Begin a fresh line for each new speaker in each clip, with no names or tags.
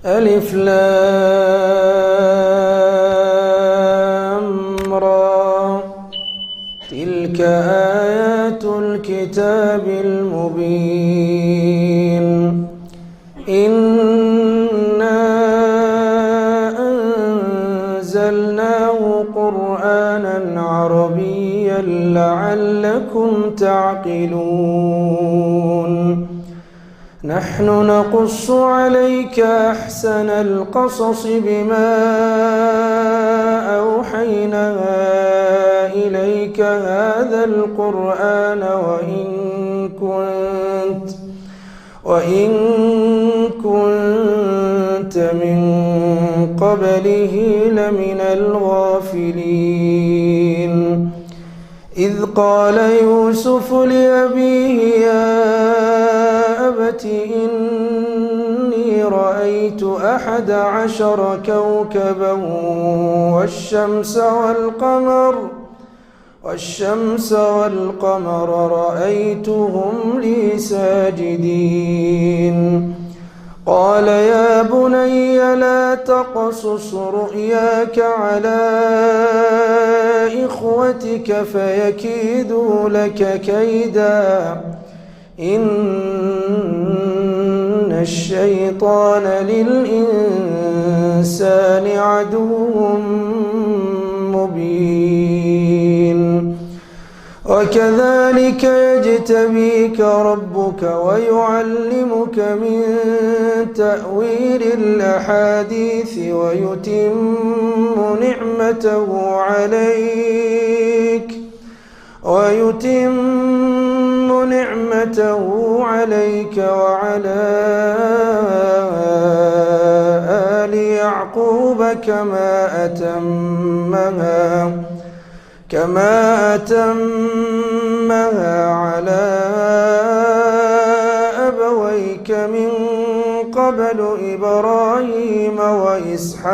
ألف لام را تلك آيات الكتاب المبين إنا أنزلناه قرآنا عربيا لعلكم تعقلون نحن نقص عليك أحسن القصص بما أوحينا إليك هذا القرآن وإن كنت من قبله لمن الغافلين إذ قال يوسف لأبيه يا أبت إني رأيت 11 كوكبا والشمس والقمر رأيتهم لي ساجدين قال يا بني لا تقصص رؤياك على إخوتك فيكيدوا لك كيدا إن الشيطان للإنسان عدو مبين وكذلك يجتبيك ربك ويعلمك من تأويل الأحاديث ويتم نعمته عليك وعلى آل يعقوب كما أتمها على أبويك من قبل إبراهيم وإسحاق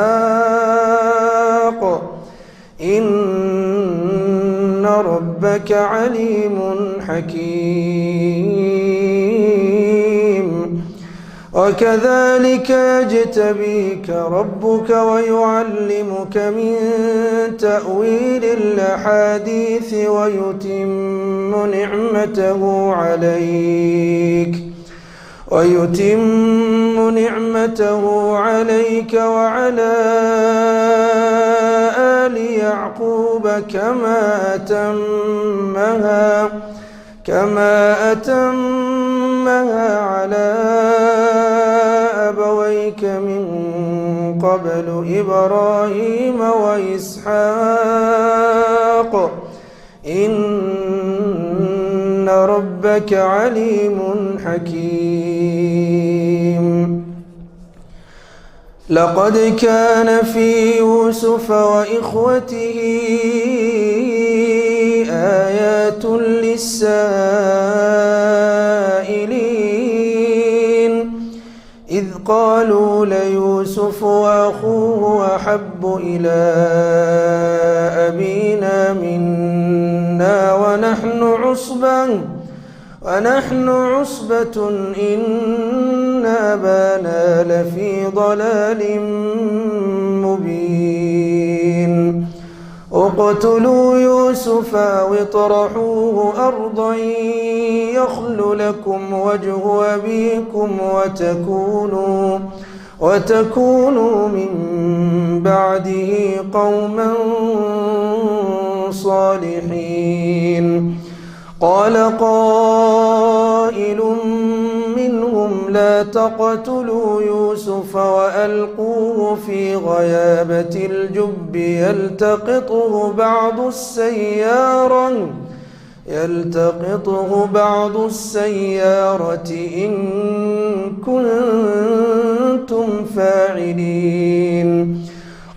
إن ربك عليم حكيم وكذلك يجتبيك ربك ويعلمك من تأويل الأحاديث ويتم نعمته عليك وعلى آل يعقوب كما أتمها على أبويك من قبل إبراهيم وإسحاق إن ربك عليم حكيم لقد كان في يوسف وإخوته آيات للسائلين إذ قالوا ليوسف وأخوه أحب إلى أبينا منا ونحن عصبة إن أبانا لفي ضلال مبين اقتلوا يوسف أو اطرحوه أرضا يخل لكم وجه أبيكم وتكونوا من بعده قوما صالحين قال قائل منهم لا تقتلوا يوسف وألقوه في غيابة الجب يلتقطه بعض السيارة إن كنتم فاعلين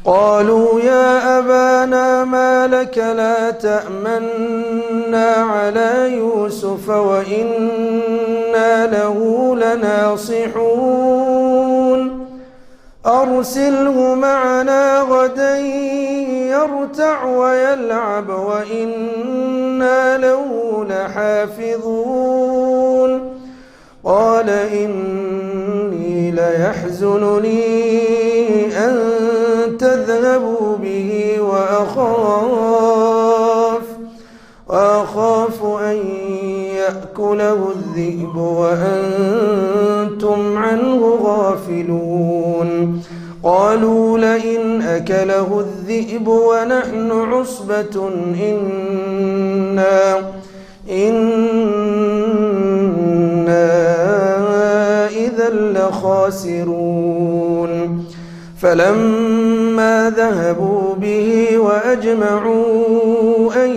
قالوا يا أبانا ما لك لا تأمنا على يوسف وإنا له لناصحون أرسله معنا غدا يرتع ويلعب وإنا له لحافظون قال إني ليحزنني أن تذهبوا به وأخاف أن يأكله الذئب وأنتم عنه غافلون. قالوا لئن أكله الذئب ونحن عصبة إنا إذا لخاسرون. فلما ذهبوا به وأجمعوا أن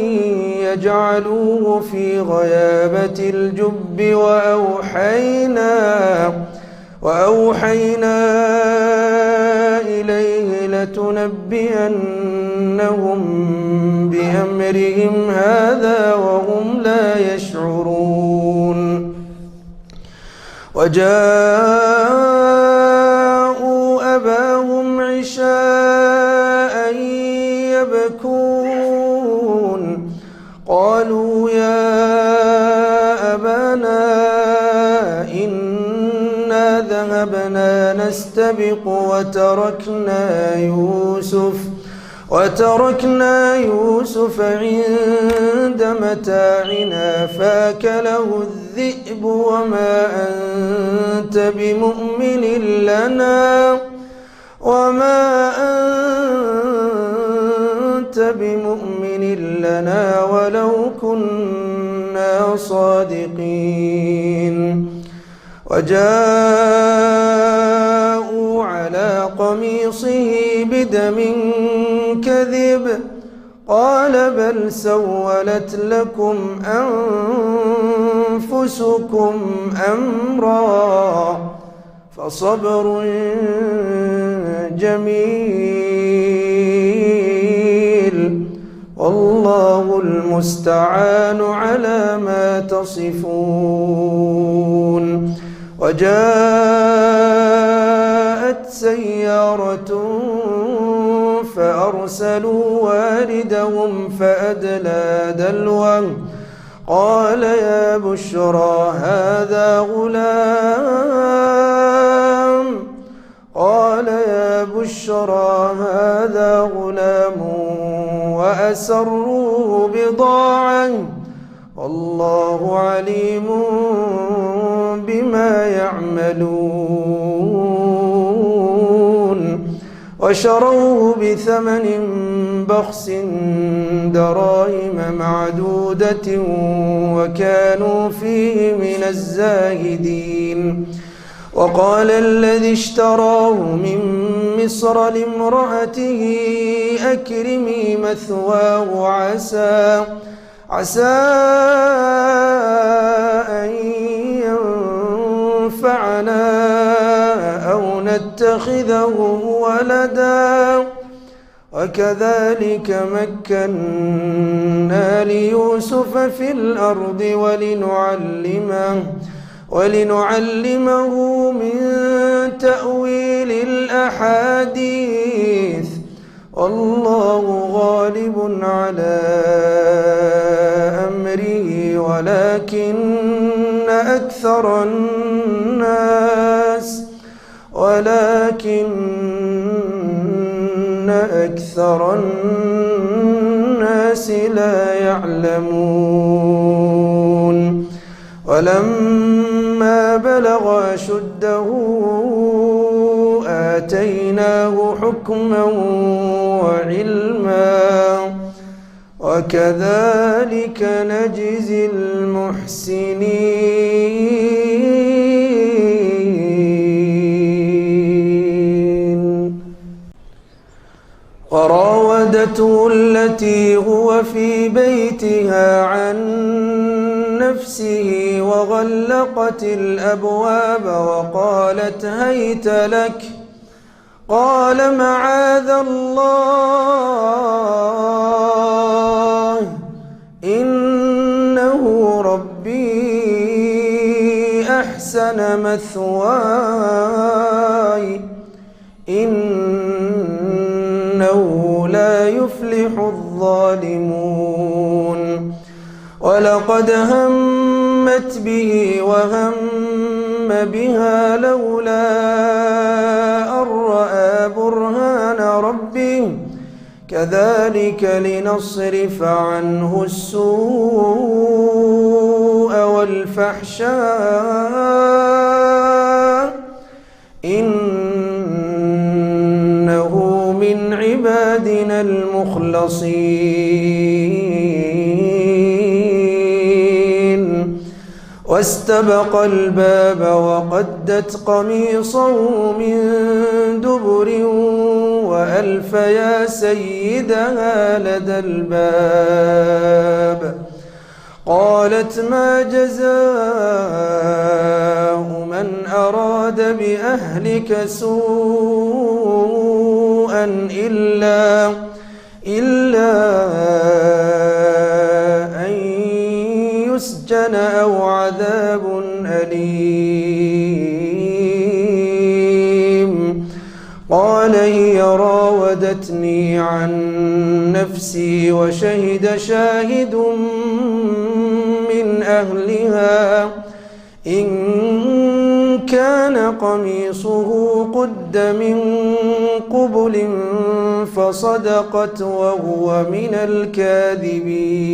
يجعلوه في غيابة الجب وأوحينا إليه لتنبئنهم بأمرهم هذا وهم لا يشعرون. وجاءوا أباهم عشاء يبكون. قالوا يا أبانا إنا ذهبنا نستبق وتركنا يوسف عند متاعنا فأكله الذئب وما أنت بمؤمن لنا ولو كنا صادقين. وجاءوا على قميصه بدم كذب قال بل سولت لكم أنفسكم أمرا فصبر جميل والله المستعان على ما تصفون. وجاءت سيارة فأرسلوا واردهم فأدلى دلوه قال يا بشرى هذا غلام وأسروه بضاعة والله عليم بما يعملون. وشروه بثمن بخس دراهم معدودة وكانوا فيه من الزاهدين. وقال الذي اشتراه من مصر لامرأته أكرمي مثواه عسى أن ينفعنا أو نتخذه ولدا وكذلك مكنا ليوسف في الأرض ولنعلمه من تأويل الأحاديث والله غالب على أمره ولكن أكثر الناس لا يعلمون. ولما بلغ أشده آتيناه حكما وعلما وكذلك نجزي المحسنين. وراودته التي هو في بيتها عن نفسه وغلقت الأبواب وقالت هيت لك قال معاذ الله إنه ربي أحسن مثواي إنه لا يفلح الظالمون. ولقد همت به وهم بها لولا أن رأى برهان ربه كذلك لنصرف عنه السوء والفحشاء إنه من عبادنا المخلصين واستبق الباب وقدت قميصه من دبر وألف يا سيدها لدى الباب قالت ما جزاء من أراد بأهلك سوءا إلا أن يسجن أو عذاب أليم قال هي راودتني عن نفسي وشهد شاهد من أهلها إن كان قميصه قد من قبل فصدقت وهو من الكاذبين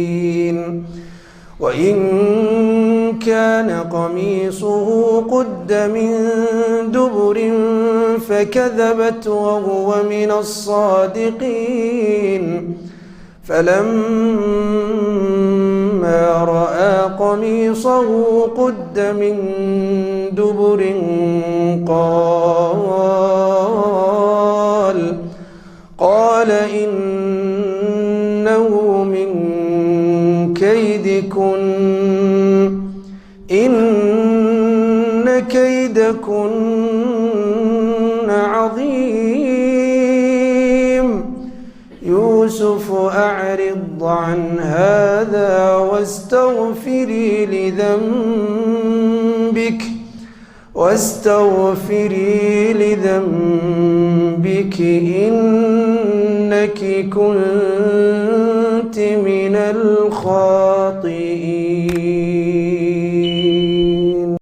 وإن كان قميصه قد من دبر فكذبت وهو من الصادقين فلما رأى قميصه قد من دبر قال إنه من كيدكن إن كيدكن عظيم يوسف أعرض عن هذا واستغفري لذنبك إنك كنت من الخاطئين.